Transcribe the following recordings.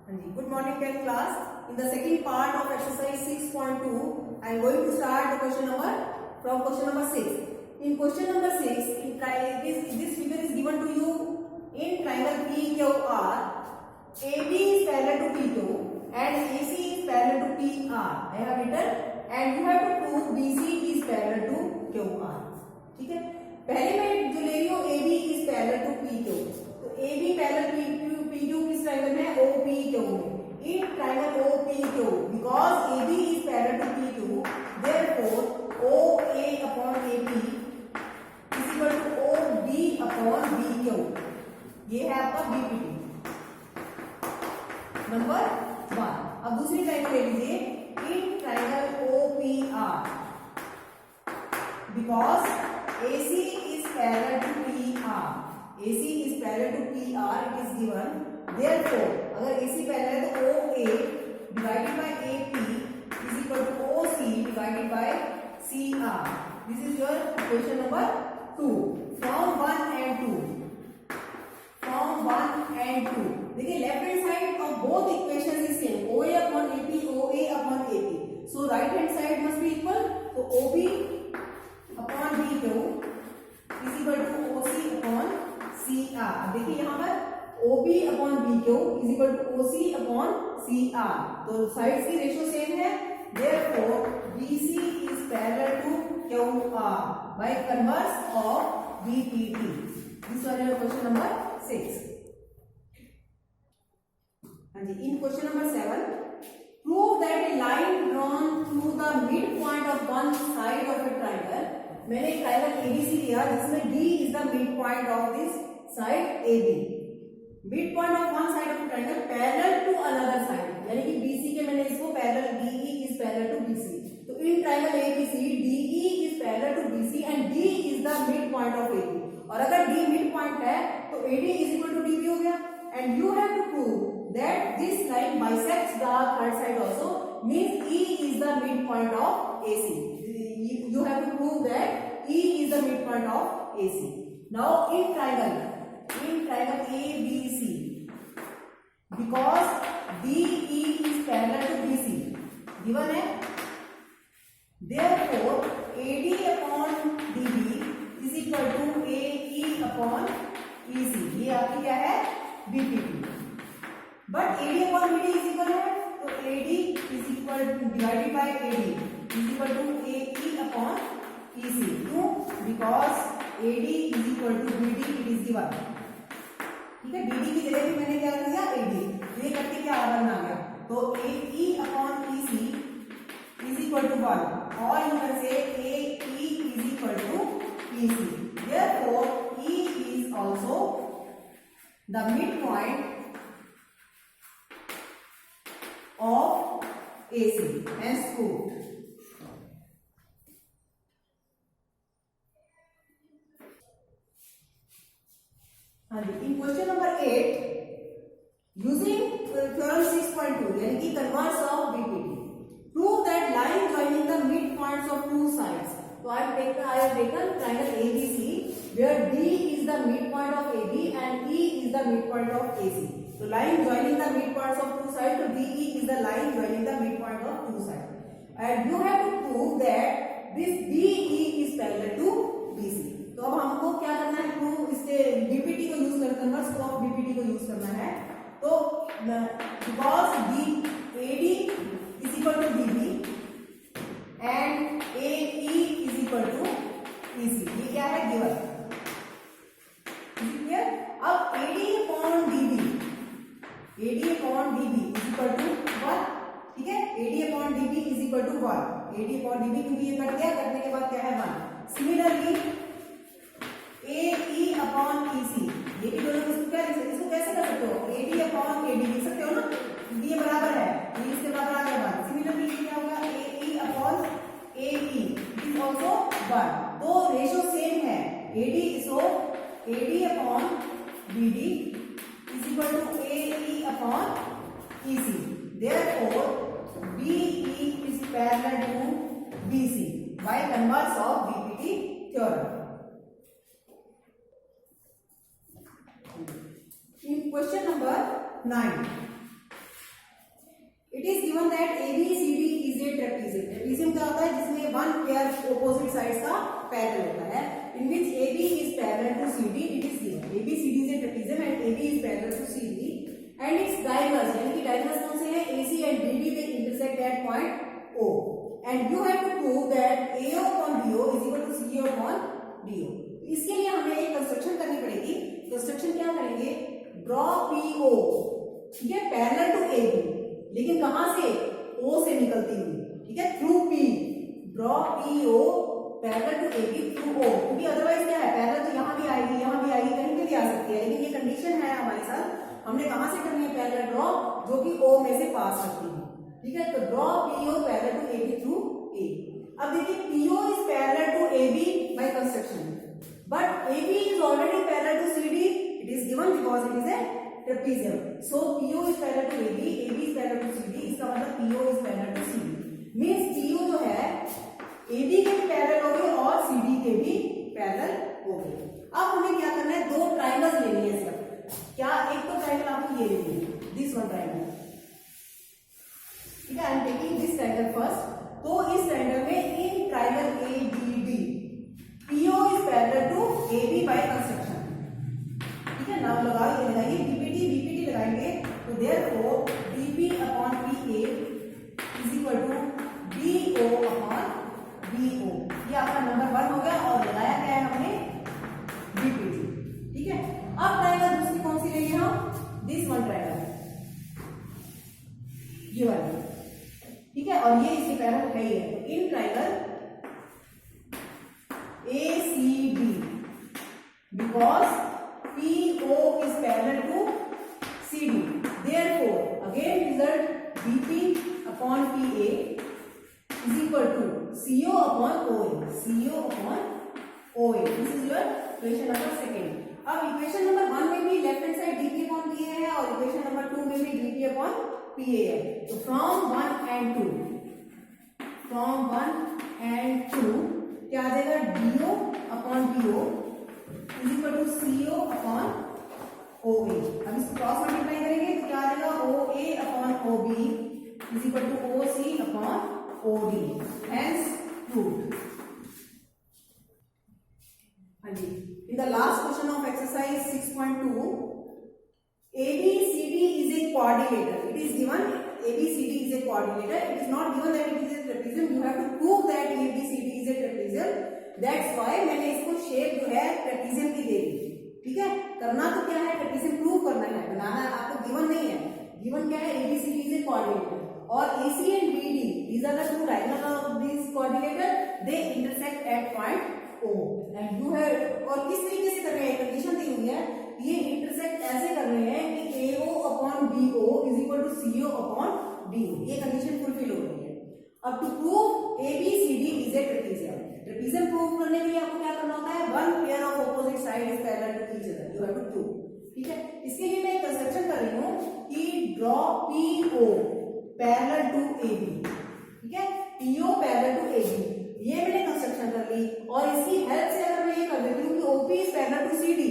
Good morning 10th class. In the second part of exercise 6.2, I am going to start the question number 6. In question number 6, this figure is given to you in triangle PQR. AB is parallel to PQ and AC is parallel to PR. I have written and you have to prove BC is parallel to QR. ठीक है, पहले मैं जो ले रही हूँ AB is parallel to PQ. तो AB parallel to PQ किस ट्रायंगल में? OPQ में. In triangle OPQ, because AB is parallel to PQ, therefore OA upon AP is equal to OB upon BQ. ये है आपका BPT नंबर 1. अब दूसरी triangle ले लीजिए. In triangle OPR, because AC is parallel to PR. AC is parallel to PR, it is given. Therefore, अगर AC parallel है तो OA divided by AP is equal to OC divided by CR. This is your equation number 2. From 1 and 2. From 1 and 2. देखिए left hand side of both equation is same. OA upon AP, OA upon AP. So right hand side must be equal. तो OB upon BQ is equal to OC upon CR. देखिए यहाँ पर OB upon BQ is equal to OC upon CR. तो sides की ratio same है. Therefore BC is parallel to QR by converse of BPT. This was your question number 6. In question number 7, prove that a line drawn through the midpoint of one side of a triangle. मैंने एक triangle ABC लिया जिसमें D is the midpoint of this side AB. Midpoint of one side of a triangle parallel to another side. यानी कि BC के मैंने इसको parallel DE is parallel to BC. तो in triangle ABC DE is parallel to BC and D is the midpoint of AB. और अगर D midpoint है तो AD is equal to DB हो गया. And you have to prove that this line bisects the third side also, means E is the midpoint of AC. You have to prove that E is the midpoint of AC. Now in triangle ABC, because DE is parallel to BC, given है, therefore AD upon DB is equal to AE upon EC. ये आपकी क्या है? BPT. But AD upon BD is equal है, तो AD is equal to divided by AD is equal to AE upon EC. क्यों? Because AD is equal to BD, it is given. ठीक है, BD की जगह पे मैंने क्या कर दिया? AD. ये करके क्या बन आ गया? तो AE upon EC is equal to 1. और you can say AE is equal to EC. Therefore, E is also the midpoint of AC. Hence proved. In question number 8, using theorem 6.2, यानी कि converse of BPT, prove that line joining the midpoints of two sides. So I have taken triangle ABC where D is the midpoint of AB and E is the midpoint of AC. So line joining the midpoints of two sides, so DE is the line joining the midpoint of two sides. And you have to prove that this DE is parallel to BC. तो अब हमको क्या करना है? Prove इससे BPT को use कर converse of BPT को यूज करना है. तो because AD is equal to DB and AE is equal to EC. ये क्या है? गिवन. क्लियर? अब AD upon DB is equal to 1. ठीक है, AD upon DB is equal to 1. AD upon DB क्योंकि ये कट गया, कटने के बाद क्या है? 1. सिमिलरली AE upon EC, ये भी दोनों इसको कैसे कर सकते हो? AD upon AD लिख सकते हो ना, क्योंकि ये बराबर है, ये इसके बराबर आ गया 1. सिमिलरली ये क्या होगा? AE upon AE is also 1. तो रेशियो सेम है. AD upon BD is equal to AE upon EC. Therefore, BE is parallel to BC by converse of BPT theorem. In question number 9, is given that ABCD is a trapezium. Trapezium क्या होता है? जिसमें one pair opposite sides का parallel होता है. In which AB is parallel to CD. It is given. ABCD is a trapezium and AB is parallel to CD. And its diagonals, यानी कि diagonals कौन से हैं? AC and BD they intersect at point O. And you have to prove that AO upon BO is equal to CO upon DO. इसके लिए हमें एक construction करनी पड़ेगी. कंस्ट्रक्शन क्या करेंगे? ड्रॉ PO, ठीक है, पैरेलल टू AB, लेकिन कहां से? O से निकलती हुई, ठीक है, through P. Draw PO parallel to AB through O, क्योंकि अदरवाइज क्या है? पैरेलल तो यहां भी आएगी, यहां भी आएगी, कहीं पे भी आ सकती है, लेकिन ये कंडीशन है हमारे साथ. हमने कहां से करनी है पैरेलल ड्रॉ? जो कि O में से पास करती है, ठीक है. तो draw PO parallel to AB through A. अब देखिए PO is parallel to AB by construction, but AB is already parallel to CD. It is given because it is a trapezium. So PO is parallel to AB, AB is parallel to CD. इसका मतलब PO is parallel to CD. Means PO जो है AB के भी parallel हो गए और CD के भी पैरेलल हो गए. अब हमें क्या करना है? दो ट्राइंगल्स लेनी है सिर्फ. क्या? एक तो ट्राइंगल आपको ये लेनी है, दिस वन ट्राइंगल, ठीक है. I am taking this triangle first. तो इस ट्राइंगल में in triangle ABD PO is parallel to AB by construction, ठीक है. नाम लगाइए, BPT लगाएंगे. तो therefore BP upon PA is equal to BO upon BO. ये आपका नंबर 1 हो गया और लगाया क्या है हमने? BPT, ठीक है. अब ट्राइंगल दूसरी कौन सी लेंगे हम? दिस वन ट्राइंगल, ये वाली, ठीक है. और ये इसके पैरेलल है ही है. तो in triangle ACD, because PO is parallel to CD. Therefore, again result BP upon PA is equal to CO upon OA. CO upon OA. This is your equation number 2. अब equation number 1 में भी left hand side DP upon PA है और equation number 2 में भी DP upon PA है. तो from 1 and 2 क्या आ जाएगा? DO upon BO is equal to CO upon OA. अब इसको क्रॉस मल्टीप्लाई करेंगे तो क्या आ जाएगा? OA upon OB is equal to OC upon OD. Hence proved. हाँ जी. In the last question of exercise 6.2, ABCD is a quadrilateral. It is given ABCD is a quadrilateral. It is not given that it is a trapezium. You have to prove that ABCD is a trapezium. That's why मैंने इसको shape जो है trapezium की दे दी, ठीक है. करना तो क्या है? ट्रेपेजियम प्रूव करना है, बनाना आपको गिवन नहीं है. गिवन क्या है? ABCD is a quadrilateral और AC and BD these are the two diagonals of this quadrilateral. They intersect at point O. And you have, और किस तरीके से कर रहे हैं? कंडीशन दी हुई है, ये इंटरसेक्ट ऐसे कर रहे हैं कि AO upon BO is equal to CO upon DO. ये कंडीशन फुलफिल हो रही है. अब to prove ABCD is a trapezium. Trapezium prove करने के लिए आपको क्या करना होता है? One pair of opposite side is parallel to each other. You have to prove, ठीक है. इसके लिए मैं एक कंस्ट्रक्शन कर रही हूँ कि draw PO parallel to AB, ठीक है. PO पैरेलल टू AB, ये मैंने कंस्ट्रक्शन कर ली. और इसकी हेल्प से अगर मैं ये कर देती हूँ कि OP is parallel to CD,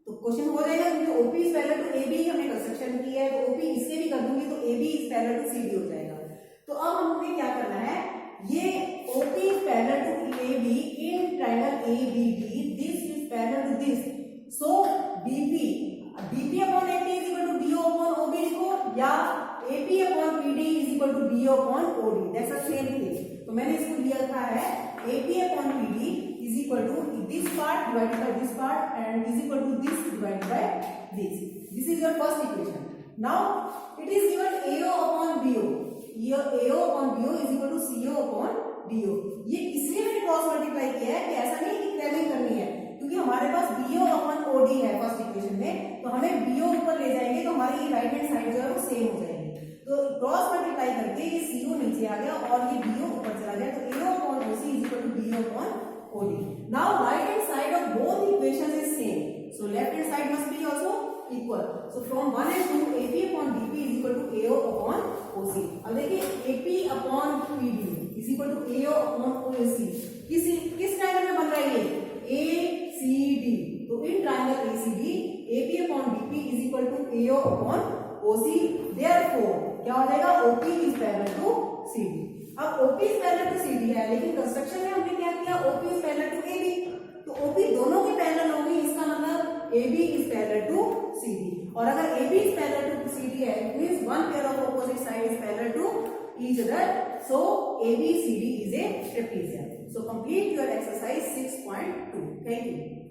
तो क्वेश्चन हो जाएगा. क्योंकि OP is parallel to AB हमने कंस्ट्रक्शन की है, तो OP इसके भी कर दूंगी तो AB is parallel to CD हो जाएगा. तो अब हमें क्या करना है? ये OP is parallel to AB in triangle ABD. This is parallel to this. So BP upon AP is equal to DO upon OB लिखो, या AP upon PD is equal to DO upon OD. That's the same thing. तो मैंने इसको लिखा है AP upon PD is equal to this part divided by this part and is equal to this divided by this. This is your first equation. Now it is given AO upon BO. ये AO upon BO is equal to CO upon DO. ये इसलिए मैंने cross multiply किया है कि ऐसा नहीं कि क्रैमिंग करनी है, क्योंकि हमारे पास BO upon OD है फर्स्ट इक्वेशन में. तो हमें BO ऊपर ले जाएंगे तो हमारी राइट हैंड साइड जो है वो सेम हो जाएगी. तो क्रॉस मल्टीप्लाई करके ये CO नीचे आ गया और ये BO ऊपर चला गया. तो AO upon OC is equal to BO upon OD. Now right hand side of both equations is same. So left hand side must be also equal. So from 1 and 2 AP upon BP is equal to AO upon OC. अब देखिए AP upon PD is equal to AO upon OC. किस triangle में बन रहा है ये? ACD. तो in triangle ACD AP upon BP is equal to AO upon OC. Therefore क्या हो जाएगा, OP is parallel to CD। अब OP is parallel to CD है, लेकिन कंस्ट्रक्शन में हमने क्या किया, OP is parallel to AB, तो OP दोनों के पैरेलल हो गई, इसका मतलब AB is parallel to CD। और अगर AB is parallel to CD है, it means one pair of opposite side is parallel to each other, so ABCD is a trapezium. So complete your exercise 6.2. Thank you.